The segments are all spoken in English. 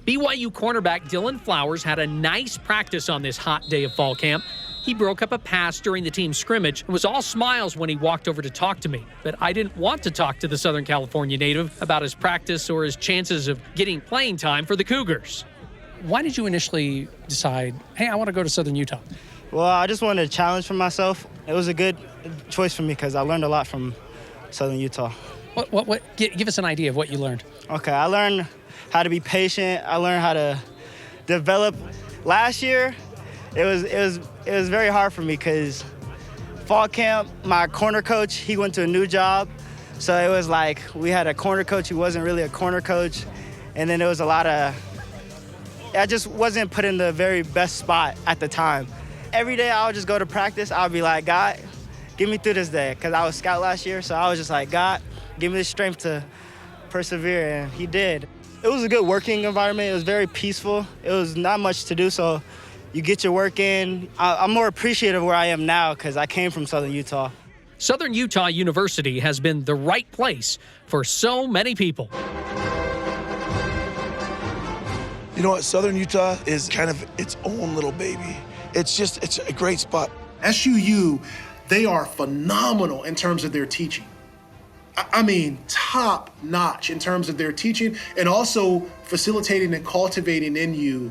BYU cornerback Dylan Flowers had a nice practice on this hot day of fall camp. He broke up a pass during the team scrimmage and was all smiles when he walked over to talk to me. But I didn't want to talk to the Southern California native about his practice or his chances of getting playing time for the Cougars. Why did you initially decide, hey, I want to go to Southern Utah? Well, I just wanted a challenge for myself. It was a good choice for me because I learned a lot from Southern Utah. Give us an idea of what you learned. Okay, I learned how to be patient. I learned how to develop. Last year, it was very hard for me because fall camp, my corner coach, he went to a new job. So it was like we had a corner coach who wasn't really a corner coach. And then there was a lot of, I just wasn't put in the very best spot at the time. Every day I would just go to practice. I would be like, God, get me through this day. Because I was scout last year, so I was just like, God, give me the strength to persevere, and he did. It was a good working environment. It was very peaceful. It was not much to do, so you get your work in. I'm more appreciative of where I am now because I came from Southern Utah. Southern Utah University has been the right place for so many people. You know what? Southern Utah is kind of its own little baby. It's a great spot. SUU, they are phenomenal in terms of their teaching. I mean, top notch in terms of their teaching and also facilitating and cultivating in you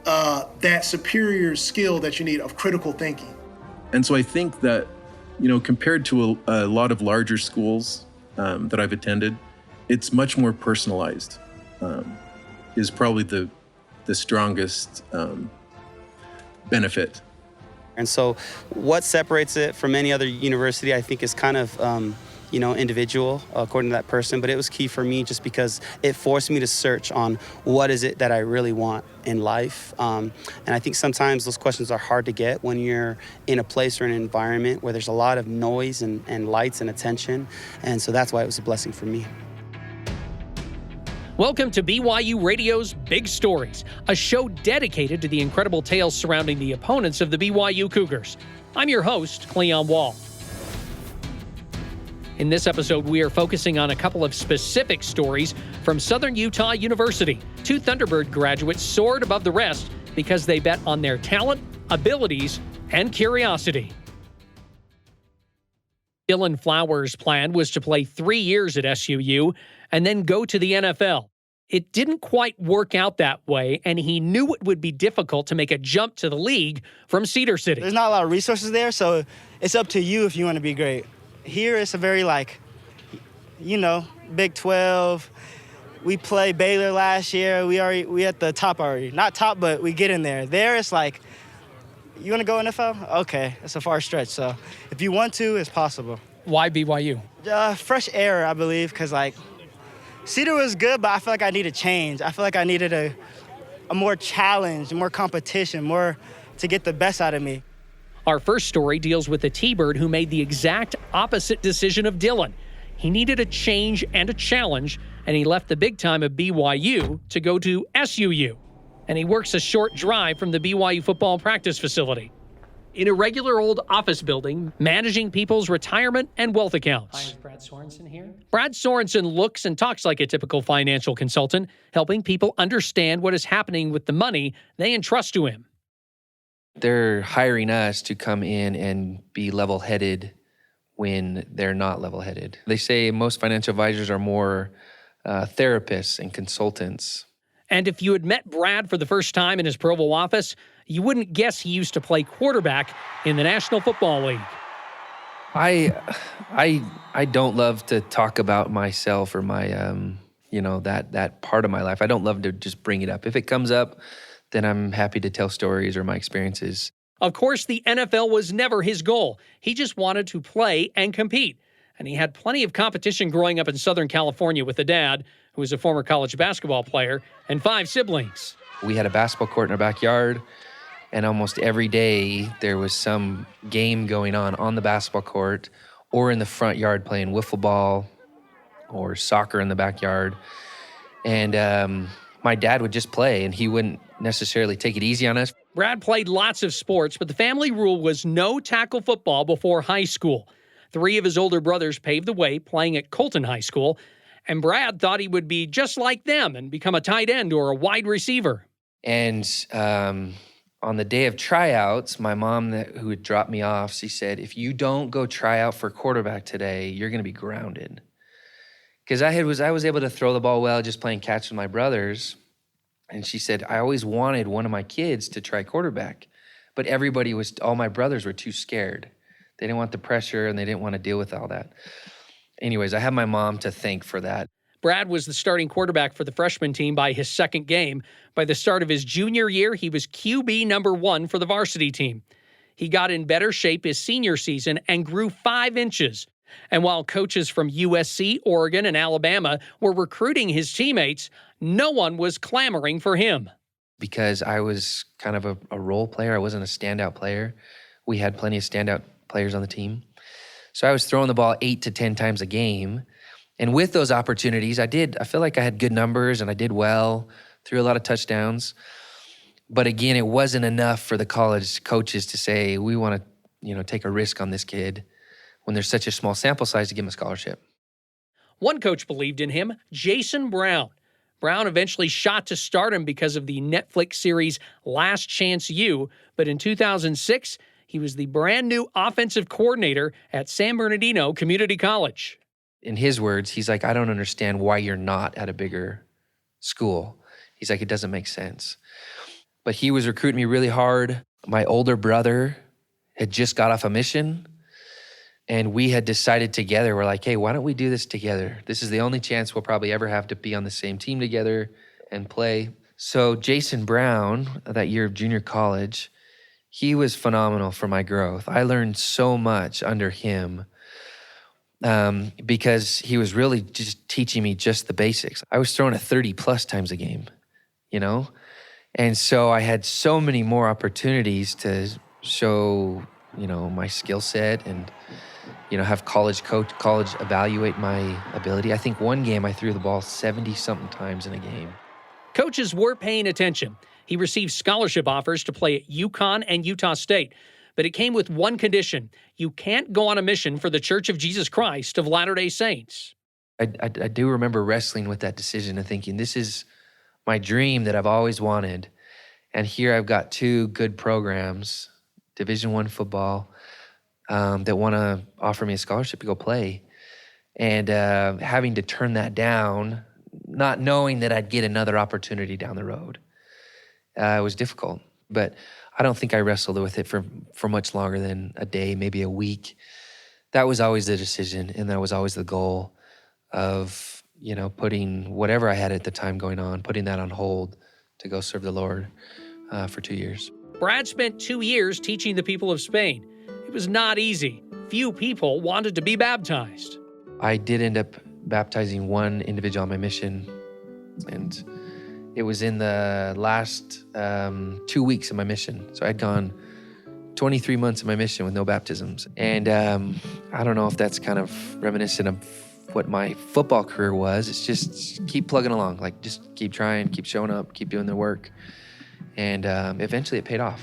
that superior skill that you need of critical thinking. And so I think that, compared to a lot of larger schools that I've attended, it's much more personalized, is probably the strongest benefit. And so what separates it from any other university, I think, is kind of, individual according to that person. But it was key for me just because it forced me to search on what is it that I really want in life. And I think sometimes those questions are hard to get when you're in a place or an environment where there's a lot of noise and lights and attention. And so that's why it was a blessing for me. Welcome to BYU Radio's Big Stories, a show dedicated to the incredible tales surrounding the opponents of the BYU Cougars. I'm your host, Cleon Wall. In this episode, we are focusing on a couple of specific stories from Southern Utah University. Two Thunderbird graduates soared above the rest because they bet on their talent, abilities, and curiosity. Dylan Flowers' plan was to play 3 years at SUU and then go to the NFL. It didn't quite work out that way, and he knew it would be difficult to make a jump to the league from Cedar City. There's not a lot of resources there, so it's up to you if you want to be great. Here, it's a very, Big 12. We played Baylor last year. We at the top already. Not top, but we get in there. There, it's like, you want to go NFL? Okay, it's a far stretch. So if you want to, it's possible. Why BYU? Fresh air, I believe, because, Cedar was good, but I feel like I needed change. I feel like I needed a more challenge, more competition, more to get the best out of me. Our first story deals with a T-Bird who made the exact opposite decision of Dylan. He needed a change and a challenge, and he left the big time of BYU to go to SUU. And he works a short drive from the BYU football practice facility in a regular old office building, managing people's retirement and wealth accounts. Hi, is Brad Sorensen here? Brad Sorensen looks and talks like a typical financial consultant, helping people understand what is happening with the money they entrust to him. They're hiring us to come in and be level-headed when they're not level-headed. They say most financial advisors are more therapists and consultants. And if you had met Brad for the first time in his Provo office, you wouldn't guess he used to play quarterback in the National Football League. I don't love to talk about myself or my that part of my life. I don't love to just bring it up. If it comes up, then I'm happy to tell stories or my experiences. Of course, the NFL was never his goal. He just wanted to play and compete. And he had plenty of competition growing up in Southern California with a dad who was a former college basketball player and 5 siblings. We had a basketball court in our backyard, and almost every day there was some game going on the basketball court or in the front yard playing wiffle ball or soccer in the backyard. And my dad would just play, and he wouldn't necessarily take it easy on us. Brad played lots of sports, but the family rule was no tackle football before high school. 3 of his older brothers paved the way, playing at Colton High School. And Brad thought he would be just like them and become a tight end or a wide receiver. And on the day of tryouts, my mom, who had dropped me off, she said, if you don't go try out for quarterback today, you're going to be grounded. Because I was able to throw the ball well just playing catch with my brothers. And she said, I always wanted one of my kids to try quarterback. But all my brothers were too scared. They didn't want the pressure and they didn't want to deal with all that. Anyways, I have my mom to thank for that. Brad was the starting quarterback for the freshman team by his second game. By the start of his junior year, he was QB number 1 for the varsity team. He got in better shape his senior season and grew 5 inches. And while coaches from USC, Oregon, and Alabama were recruiting his teammates, no one was clamoring for him. Because I was kind of a role player. I wasn't a standout player. We had plenty of standout players on the team. So I was throwing the ball 8 to 10 times a game. And with those opportunities, I feel like I had good numbers and I did well, threw a lot of touchdowns. But again, it wasn't enough for the college coaches to say, we want to, take a risk on this kid when there's such a small sample size to give him a scholarship. One coach believed in him, Jason Brown. Brown eventually shot to stardom because of the Netflix series Last Chance U, but in 2006, he was the brand new offensive coordinator at San Bernardino Community College. In his words, he's like, I don't understand why you're not at a bigger school. He's like, it doesn't make sense. But he was recruiting me really hard. My older brother had just got off a mission, and we had decided together, we're like, hey, why don't we do this together? This is the only chance we'll probably ever have to be on the same team together and play. So Jason Brown, that year of junior college, he was phenomenal for my growth. I learned so much under him because he was really just teaching me just the basics. I was throwing it 30+ times a game, And so I had so many more opportunities to show, my skill set and, have college evaluate my ability. I think one game I threw the ball 70-something times in a game. Coaches were paying attention. He received scholarship offers to play at UConn and Utah State, but it came with one condition. You can't go on a mission for the Church of Jesus Christ of Latter-day Saints. I do remember wrestling with that decision and thinking, this is my dream that I've always wanted. And here I've got 2 good programs, Division I football, that want to offer me a scholarship to go play. And having to turn that down, not knowing that I'd get another opportunity down the road, it was difficult. But I don't think I wrestled with it for much longer than a day, maybe a week. That was always the decision, and that was always the goal of, putting whatever I had at the time going on, putting that on hold to go serve the Lord for 2 years. Brad spent 2 years teaching the people of Spain. It was not easy. Few people wanted to be baptized. I did end up baptizing one individual on my mission, and it was in the last 2 weeks of my mission. So I'd gone 23 months of my mission with no baptisms. And I don't know if that's kind of reminiscent of what my football career was. It's just keep plugging along, like just keep trying, keep showing up, keep doing the work. And eventually it paid off.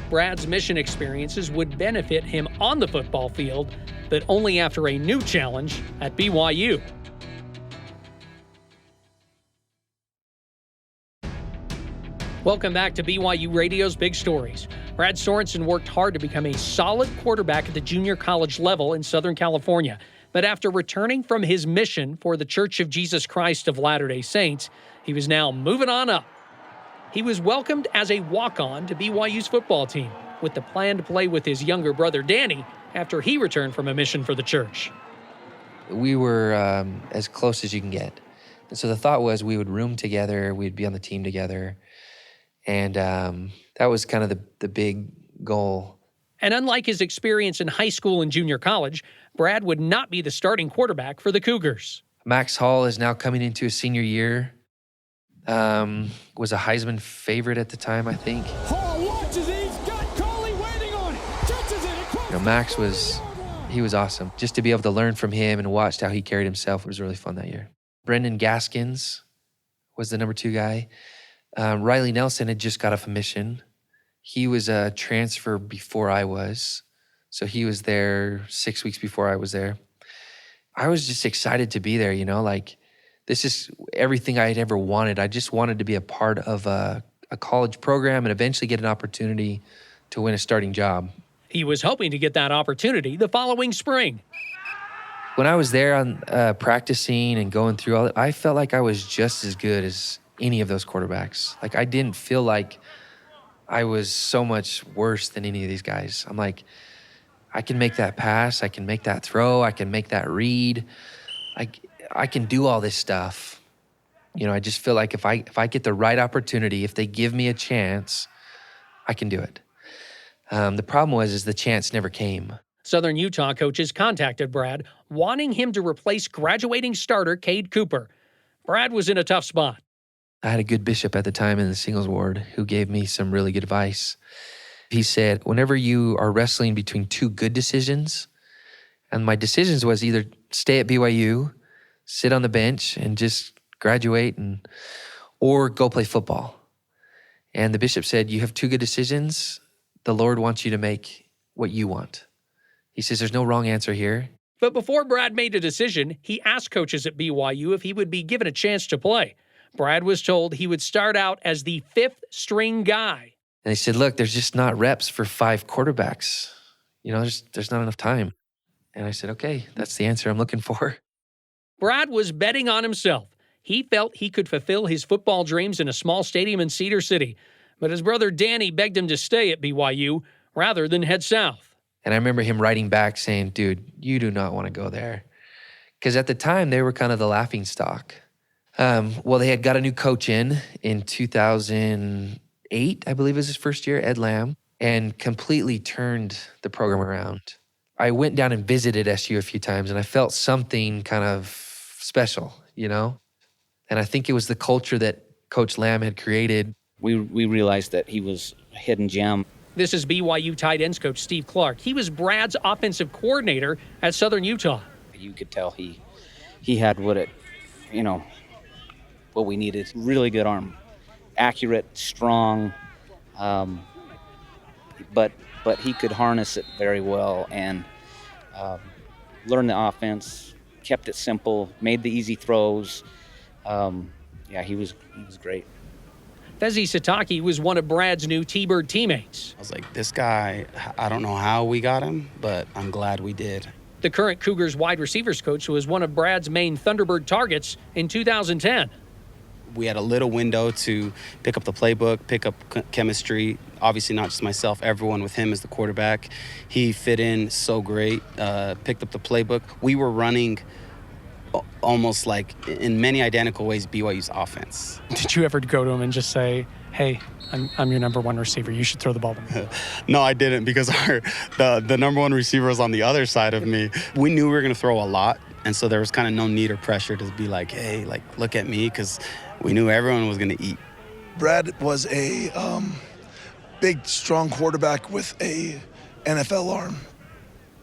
Brad's mission experiences would benefit him on the football field, but only after a new challenge at BYU. Welcome back to BYU Radio's Big Stories. Brad Sorensen worked hard to become a solid quarterback at the junior college level in Southern California. But after returning from his mission for the Church of Jesus Christ of Latter-day Saints, he was now moving on up. He was welcomed as a walk-on to BYU's football team, with the plan to play with his younger brother Danny after he returned from a mission for the church. We were as close as you can get. And so the thought was we would room together, we'd be on the team together. And that was kind of the big goal. And unlike his experience in high school and junior college, Brad would not be the starting quarterback for the Cougars. Max Hall is now coming into his senior year. Was a Heisman favorite at the time, I think. Hall watches it. He's got Coley waiting on it. Touches it. Max was awesome. Just to be able to learn from him and watch how he carried himself was really fun that year. Brendan Gaskins was the number 2 guy. Riley Nelson had just got off a mission. He was a transfer before I was. So he was there 6 weeks before I was there. I was just excited to be there, like this is everything I had ever wanted. I just wanted to be a part of a college program and eventually get an opportunity to win a starting job. He was hoping to get that opportunity the following spring. When I was there on practicing and going through all that, I felt like I was just as good as any of those quarterbacks. Like I didn't feel like I was so much worse than any of these guys. I'm like, I can make that pass, I can make that throw, I can make that read. I can do all this stuff. I just feel like if I get the right opportunity, if they give me a chance, I can do it. The problem is the chance never came. Southern Utah coaches contacted Brad, wanting him to replace graduating starter Cade Cooper. Brad was in a tough spot. I had a good bishop at the time in the singles ward who gave me some really good advice. He said, whenever you are wrestling between two good decisions, and my decisions was either stay at BYU, sit on the bench and just graduate, or go play football. And the bishop said, you have two good decisions. The Lord wants you to make what you want. He says, there's no wrong answer here. But before Brad made a decision, he asked coaches at BYU if he would be given a chance to play. Brad was told he would start out as the fifth string guy. And they said, look, there's just not reps for 5 quarterbacks. There's not enough time. And I said, okay, that's the answer I'm looking for. Brad was betting on himself. He felt he could fulfill his football dreams in a small stadium in Cedar City. But his brother Danny begged him to stay at BYU rather than head south. And I remember him writing back saying, dude, you do not want to go there. Because at the time, they were kind of the laughing stock. Well, they had got a new coach in 2008, I believe was his first year, Ed Lamb, and completely turned the program around. I went down and visited SU a few times, and I felt something kind of special, And I think it was the culture that Coach Lamb had created. We realized that he was a hidden gem. This is BYU tight ends coach Steve Clark. He was Brad's offensive coordinator at Southern Utah. You could tell he had what we needed. Really good arm, accurate, strong, but he could harness it very well and learn the offense. Kept it simple, made the easy throws. He was great. Fesi Sitake was one of Brad's new T-Bird teammates. I was like, this guy, I don't know how we got him, but I'm glad we did. The current Cougars wide receivers coach was one of Brad's main Thunderbird targets in 2010. We had a little window to pick up the playbook, pick up chemistry. Obviously not just myself, everyone with him as the quarterback. He fit in so great, picked up the playbook. We were running almost like in many identical ways BYU's offense. Did you ever go to him and just say, hey, I'm your number one receiver, you should throw the ball to me? No, I didn't, because the number one receiver was on the other side of me. We knew we were going to throw a lot, and so there was kind of no need or pressure to be like, hey, look at me, because we knew everyone was going to eat. Brad was a big, strong quarterback with a NFL arm.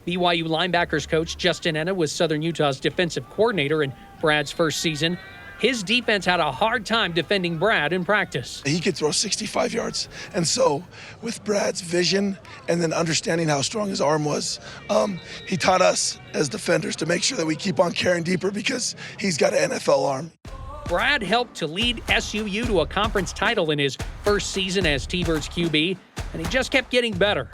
BYU linebackers coach Justin Enna was Southern Utah's defensive coordinator in Brad's first season. His defense had a hard time defending Brad in practice. He could throw 65 yards. And so with Brad's vision and then understanding how strong his arm was, he taught us as defenders to make sure that we keep on carrying deeper because he's got an NFL arm. Brad helped to lead SUU to a conference title in his first season as T-Birds QB, and he just kept getting better.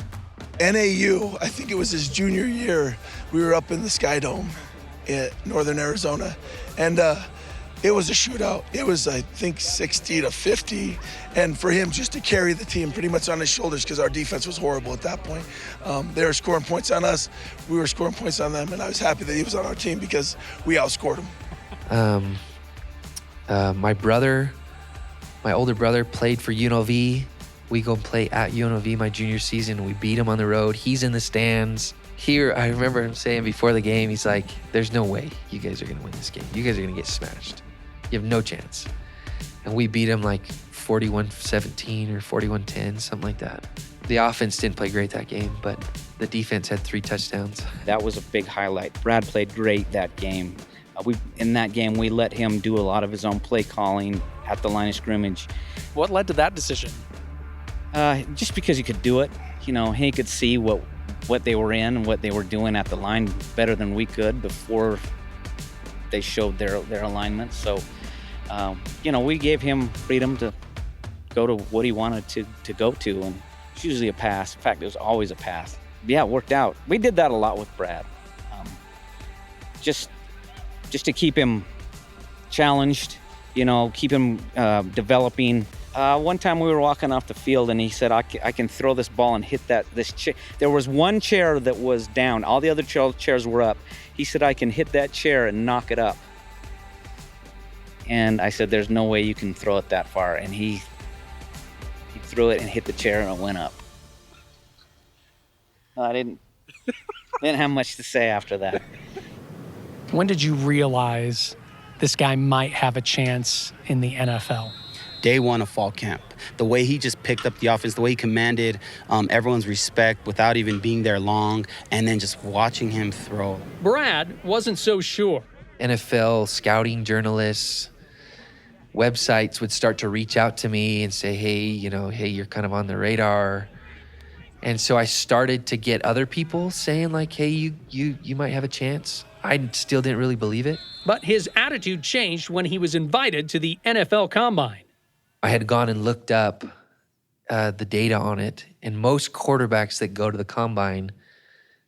NAU, I think it was his junior year, we were up in the Sky Dome in northern Arizona, and it was a shootout. It was, I think, 60-50, and for him just to carry the team pretty much on his shoulders because our defense was horrible at that point. They were scoring points on us, we were scoring points on them, and I was happy that he was on our team because we outscored him. My older brother played for UNLV. We go and play at UNLV my junior season. We beat him on the road. He's in the stands. Here, I remember him saying before the game, he's like, there's no way you guys are going to win this game. You guys are going to get smashed. You have no chance. And we beat him like 41-17 or 41-10, something like that. The offense didn't play great that game, but the defense had 3 touchdowns. That was a big highlight. Brad played great that game. In that game, we let him do a lot of his own play calling at the line of scrimmage. What led to that decision? Just because he could do it. He could see what they were in and what they were doing at the line better than we could before they showed their alignment. So, we gave him freedom to go to what he wanted to go to, and it's usually a pass. In fact, it was always a pass. Yeah, it worked out. We did that a lot with Brad, just to keep him challenged, keep him developing. One time we were walking off the field and he said, I can throw this ball and hit this chair. There was one chair that was down. All the other chairs were up. He said, I can hit that chair and knock it up. And I said, there's no way you can throw it that far. And he threw it and hit the chair and it went up. I didn't have much to say after that. When did you realize this guy might have a chance in the NFL? Day one of fall camp, the way he just picked up the offense, the way he commanded everyone's respect without even being there long, and then just watching him throw. Brad wasn't so sure. NFL scouting journalists, websites would start to reach out to me and say, hey, you're kind of on the radar. And so I started to get other people saying like, hey, you might have a chance. I still didn't really believe it. But his attitude changed when he was invited to the NFL Combine. I had gone and looked up the data on it, and most quarterbacks that go to the Combine,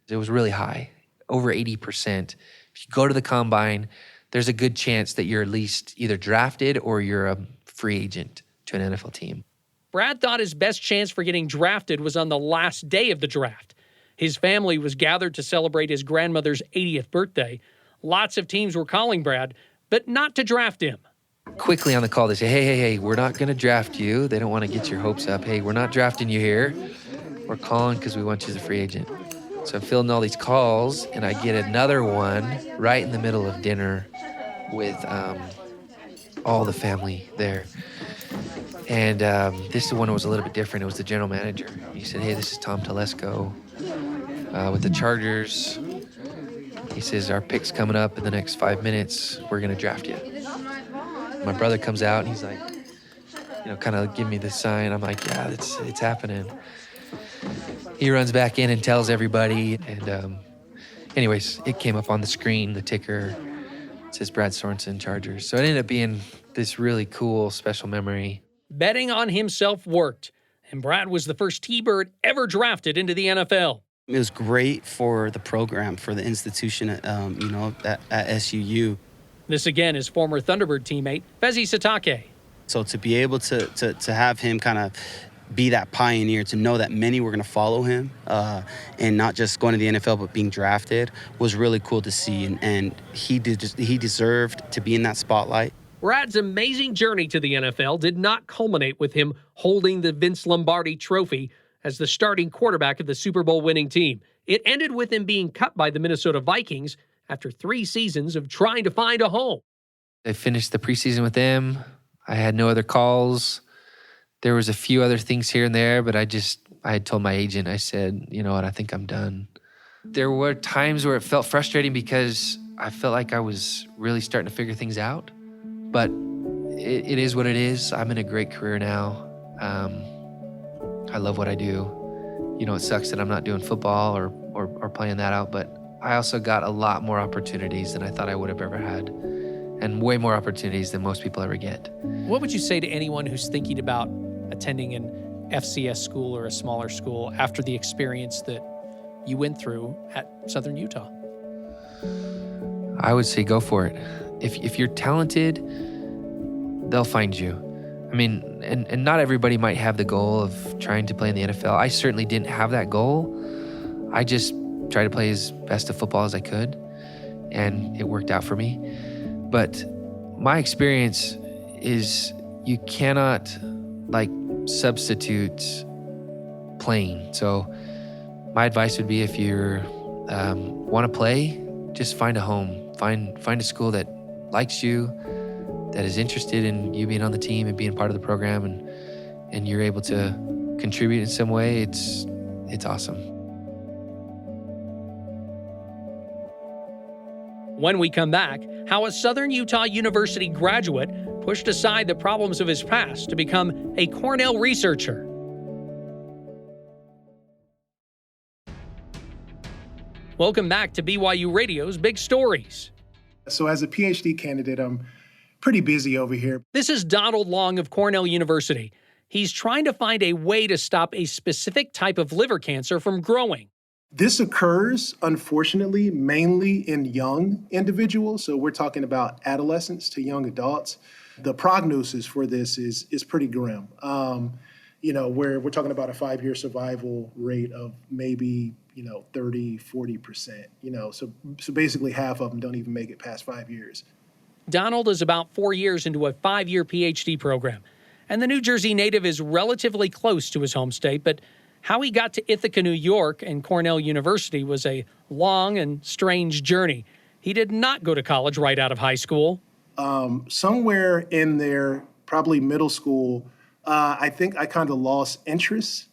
it was really high, over 80%. If you go to the Combine, there's a good chance that you're at least either drafted or you're a free agent to an NFL team. Brad thought his best chance for getting drafted was on the last day of the draft. His family was gathered to celebrate his grandmother's 80th birthday. Lots of teams were calling Brad, but not to draft him. Quickly on the call, they say, hey, we're not going to draft you. They don't want to get your hopes up. Hey, we're not drafting you here. We're calling because we want you as a free agent. So I'm fielding all these calls, and I get another one right in the middle of dinner with all the family there. And this one was a little bit different. It was the general manager. He said, hey, this is Tom Telesco with the Chargers. He says, our pick's coming up in the next 5 minutes. We're going to draft you. My brother comes out, and he's like, kind of give me the sign. I'm like, yeah, it's happening. He runs back in and tells everybody. And anyways, it came up on the screen, the ticker. It says Brad Sorensen, Chargers. So it ended up being this really cool, special memory. Betting on himself worked, and Brad was the first T-Bird ever drafted into the NFL. It was great for the program, for the institution, at SUU. This again is former Thunderbird teammate Fesi Sitake. So to be able to have him kind of be that pioneer, to know that many were going to follow him, and not just going to the NFL but being drafted, was really cool to see. And he deserved to be in that spotlight. Brad's amazing journey to the NFL did not culminate with him holding the Vince Lombardi Trophy as the starting quarterback of the Super Bowl winning team. It ended with him being cut by the Minnesota Vikings after 3 seasons of trying to find a home. I finished the preseason with them. I had no other calls. There was a few other things here and there, but I had told my agent, I said, you know what, I think I'm done. There were times where it felt frustrating because I felt like I was really starting to figure things out. But it is what it is. I'm in a great career now. I love what I do. It sucks that I'm not doing football or playing that out, but I also got a lot more opportunities than I thought I would have ever had, and way more opportunities than most people ever get. What would you say to anyone who's thinking about attending an FCS school or a smaller school after the experience that you went through at Southern Utah? I would say go for it. If you're talented, they'll find you. I mean, and not everybody might have the goal of trying to play in the NFL. I certainly didn't have that goal. I just tried to play as best of football as I could, and it worked out for me. But my experience is you cannot substitute playing. So my advice would be, if you want to play, just find a home. Find a school that likes you, that is interested in you being on the team and being part of the program, and you're able to contribute in some way. It's awesome. When we come back, how a Southern Utah University graduate pushed aside the problems of his past to become a Cornell researcher. Welcome back to BYU Radio's Big Stories. So as a PhD candidate, I'm pretty busy over here. This is Donald Long of Cornell University. He's trying to find a way to stop a specific type of liver cancer from growing. This occurs, unfortunately, mainly in young individuals. So we're talking about adolescents to young adults. The prognosis for this is pretty grim. We're talking about a 5-year survival rate of maybe, 30, 40%. So basically half of them don't even make it past 5 years. Donald is about 4 years into a 5-year PhD program, and the New Jersey native is relatively close to his home state, but how he got to Ithaca, New York, and Cornell University was a long and strange journey. He did not go to college right out of high school. Somewhere in there, probably middle school, I think I kind of lost interest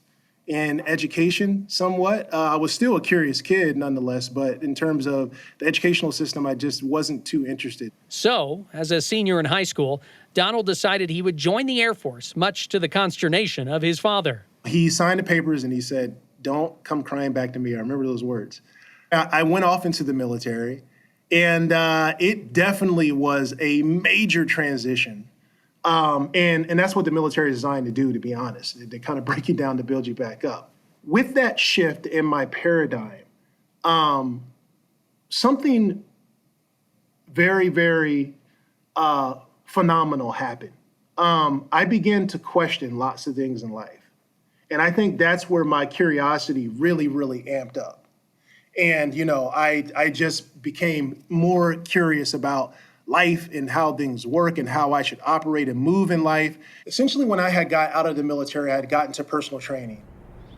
in education somewhat. I was still a curious kid nonetheless, but in terms of the educational system, I just wasn't too interested. So, as a senior in high school, Donald decided he would join the Air Force, much to the consternation of his father. He signed the papers and he said, "Don't come crying back to me." I remember those words. I went off into the military, and it definitely was a major transition. And that's what the military is designed to do, to be honest. They kind of break you down to build you back up. With that shift in my paradigm, something very, very phenomenal happened. I began to question lots of things in life. And I think that's where my curiosity really, really amped up. And, I just became more curious about life and how things work and how I should operate and move in life. Essentially, when I had got out of the military, I had gotten to personal training.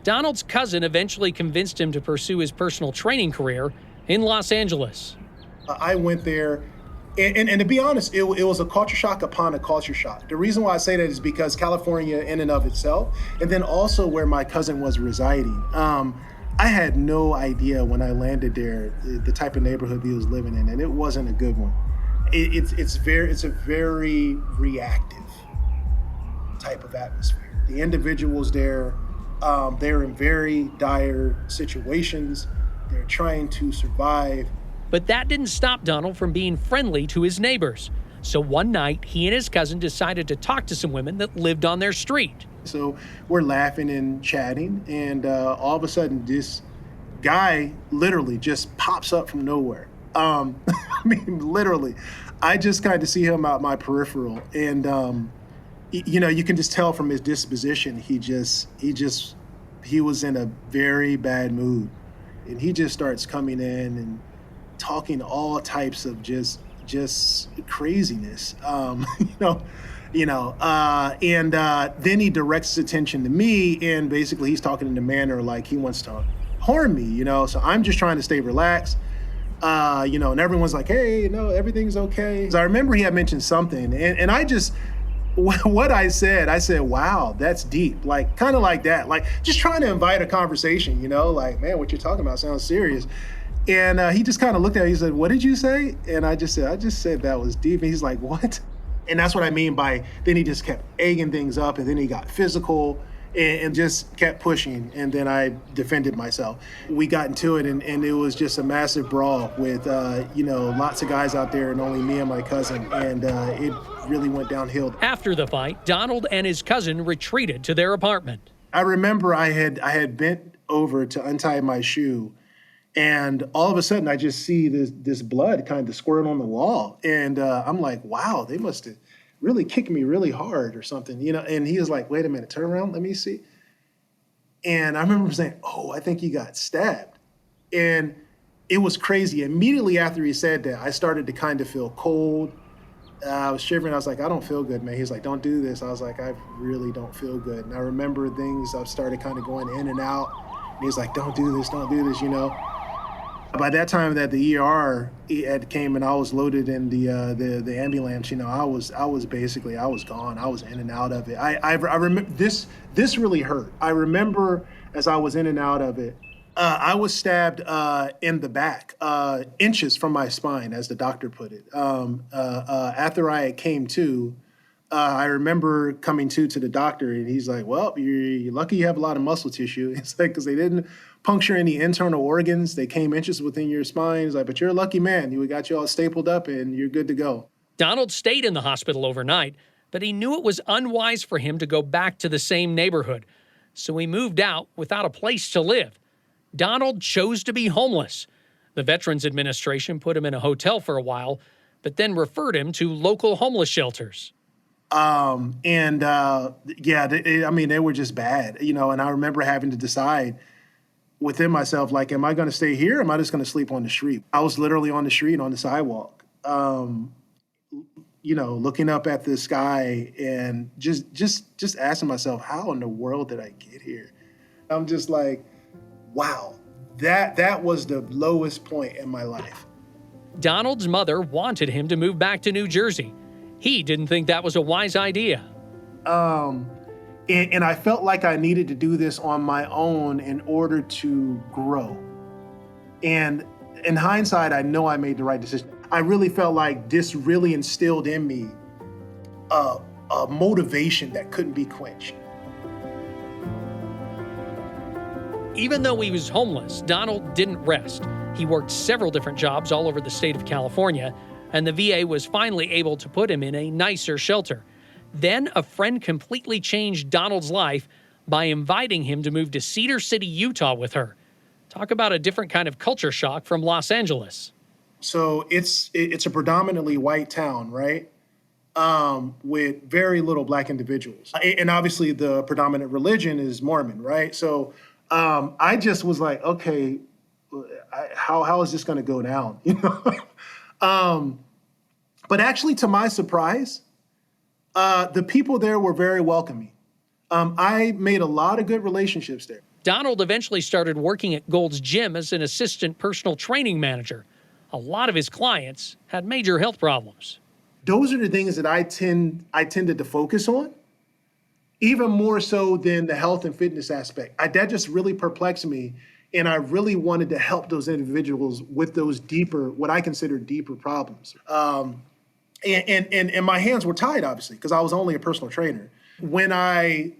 Donald's cousin eventually convinced him to pursue his personal training career in Los Angeles. I went there, and to be honest, it was a culture shock upon a culture shock. The reason why I say that is because California in and of itself, and then also where my cousin was residing. I had no idea when I landed there the type of neighborhood he was living in, and it wasn't a good one. It's a very reactive type of atmosphere. The individuals there, they're in very dire situations. They're trying to survive. But that didn't stop Donald from being friendly to his neighbors. So one night, he and his cousin decided to talk to some women that lived on their street. So we're laughing and chatting, and all of a sudden, this guy literally just pops up from nowhere. Literally. I just kind of see him out my peripheral, and you can just tell from his disposition, he was in a very bad mood, and he just starts coming in and talking all types of just craziness, and then he directs his attention to me, and basically he's talking in a manner like he wants to harm me, so I'm just trying to stay relaxed, and everyone's like, "Hey, everything's okay." So I remember he had mentioned something, and I just, what I said, "Wow, that's deep," like kind of like that, like just trying to invite a conversation, like, "Man, what you're talking about sounds serious." And he just kind of looked at me, he said, "What did you say?" And I just said that was deep. And he's like, "What?" And that's what I mean by, then he just kept egging things up, and then he got physical and just kept pushing. And then I defended myself. We got into it, and it was just a massive brawl with, lots of guys out there and only me and my cousin. And it really went downhill. After the fight, Donald and his cousin retreated to their apartment. I remember I had bent over to untie my shoe, and all of a sudden, I just see this blood kind of squirt on the wall. And I'm like, wow, they must have really kicked me really hard or something, And he was like, "Wait a minute, turn around, let me see." And I remember saying, "Oh, I think he got stabbed." And it was crazy. Immediately after he said that, I started to kind of feel cold. I was shivering. I was like, "I don't feel good, man." He's like, "Don't do this." I was like, "I really don't feel good." And I remember things, I started kind of going in and out. And he's like, don't do this, By that time that the ER had came and I was loaded in the ambulance, I was gone. I was in and out of it. I remember this really hurt. I remember as I was in and out of it, I was stabbed in the back, inches from my spine, as the doctor put it. After I came to, I remember coming to the doctor, and he's like, "Well, you're lucky you have a lot of muscle tissue." It's like, because they didn't puncture any internal organs. They came inches within your spine. He's like, but you're a lucky man. We got you all stapled up and you're good to go. Donald stayed in the hospital overnight, but he knew it was unwise for him to go back to the same neighborhood. So he moved out without a place to live. Donald chose to be homeless. The Veterans Administration put him in a hotel for a while, but then referred him to local homeless shelters. They were just bad, and I remember having to decide within myself, like, am I going to stay here? Or am I just going to sleep on the street? I was literally on the street, on the sidewalk, looking up at the sky and just asking myself, how in the world did I get here? I'm just like, wow, that was the lowest point in my life. Donald's mother wanted him to move back to New Jersey. He didn't think that was a wise idea. And I felt like I needed to do this on my own in order to grow. And in hindsight, I know I made the right decision. I really felt like this really instilled in me a motivation that couldn't be quenched. Even though he was homeless, Donald didn't rest. He worked several different jobs all over the state of California, and the VA was finally able to put him in a nicer shelter. Then a friend completely changed Donald's life by inviting him to move to Cedar City, Utah with her. Talk about a different kind of culture shock from Los Angeles. So it's a predominantly white town, right? With very little Black individuals. And obviously the predominant religion is Mormon, right? So I just was like, okay, how is this going to go down? But actually, to my surprise, the people there were very welcoming. I made a lot of good relationships there. Donald eventually started working at Gold's Gym as an assistant personal training manager. A lot of his clients had major health problems. Those are the things that I tended to focus on, even more so than the health and fitness aspect. That just really perplexed me, and I really wanted to help those individuals with those deeper, what I consider deeper problems. And my hands were tied, obviously, because I was only a personal trainer. When I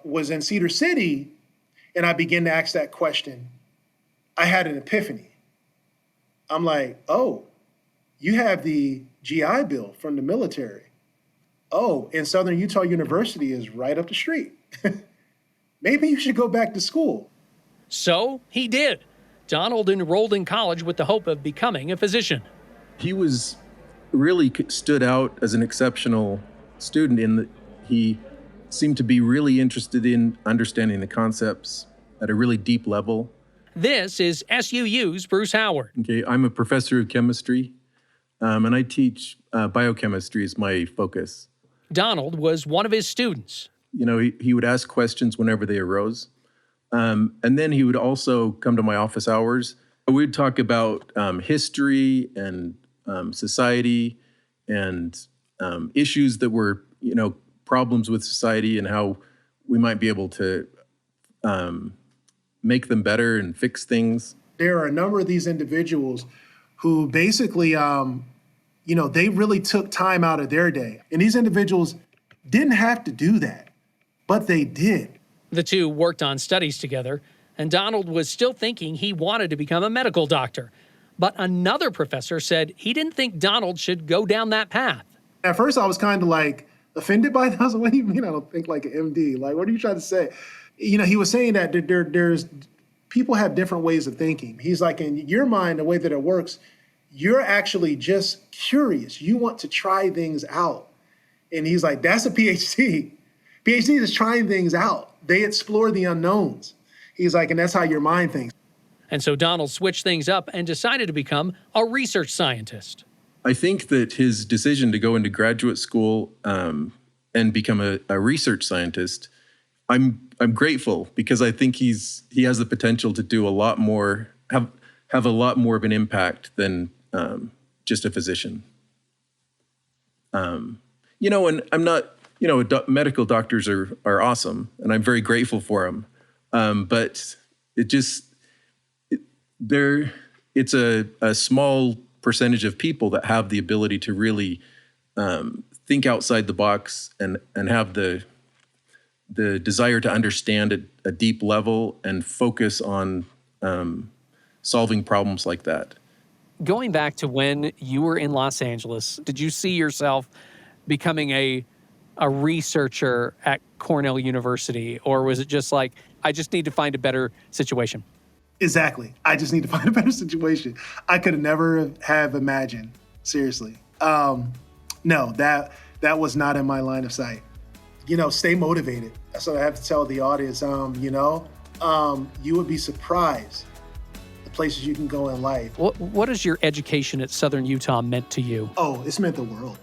was in Cedar City and I began to ask that question, I had an epiphany. I'm like, oh, you have the GI Bill from the military. Oh, and Southern Utah University is right up the street. Maybe you should go back to school. So he did. Donald enrolled in college with the hope of becoming a physician. He was really stood out as an exceptional student in that he seemed to be really interested in understanding the concepts at a really deep level. This is SUU's Bruce Howard. Okay, I'm a professor of chemistry, and I teach biochemistry as my focus. Donald was one of his students. He would ask questions whenever they arose. And then he would also come to my office hours. We'd talk about history and society and issues that were, problems with society and how we might be able to make them better and fix things. There are a number of these individuals who basically, they really took time out of their day. And these individuals didn't have to do that, but they did. The two worked on studies together, and Donald was still thinking he wanted to become a medical doctor. But another professor said he didn't think Donald should go down that path. At first, I was kind of like offended by that. I was like, what do you mean I don't think like an MD? Like, what are you trying to say? He was saying that there's people have different ways of thinking. He's like, in your mind, the way that it works, you're actually just curious. You want to try things out. And he's like, that's a PhD. PhD is trying things out. They explore the unknowns. He's like, and that's how your mind thinks. And so Donald switched things up and decided to become a research scientist. I think that his decision to go into graduate school and become a research scientist, I'm grateful because I think he has the potential to do a lot more, have a lot more of an impact than just a physician. And I'm not, medical doctors are awesome, and I'm very grateful for them. But it's a small percentage of people that have the ability to really think outside the box and have the the desire to understand at a deep level and focus on solving problems like that. Going back to when you were in Los Angeles, did you see yourself becoming a researcher at Cornell University, or was it just like, I just need to find a better situation? Exactly. I just need to find a better situation. I could never have imagined, seriously. No, that was not in my line of sight. Stay motivated. That's what I have to tell the audience. You would be surprised the places you can go in life. What has your education at Southern Utah meant to you? Oh, it's meant the world.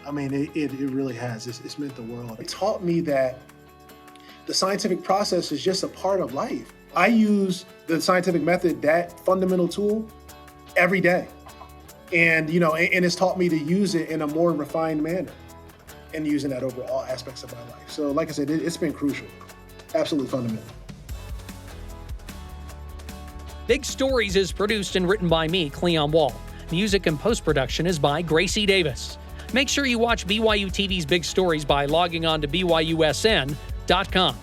I mean, it really has. It's meant the world. It taught me that the scientific process is just a part of life. I use the scientific method, that fundamental tool, every day. And, and it's taught me to use it in a more refined manner and using that over all aspects of my life. So like I said, it's been crucial, absolutely fundamental. Big Stories is produced and written by me, Cleon Wall. Music and post-production is by Gracie Davis. Make sure you watch BYUTV's Big Stories by logging on to BYUSN.com.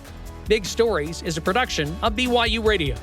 Big Stories is a production of BYU Radio.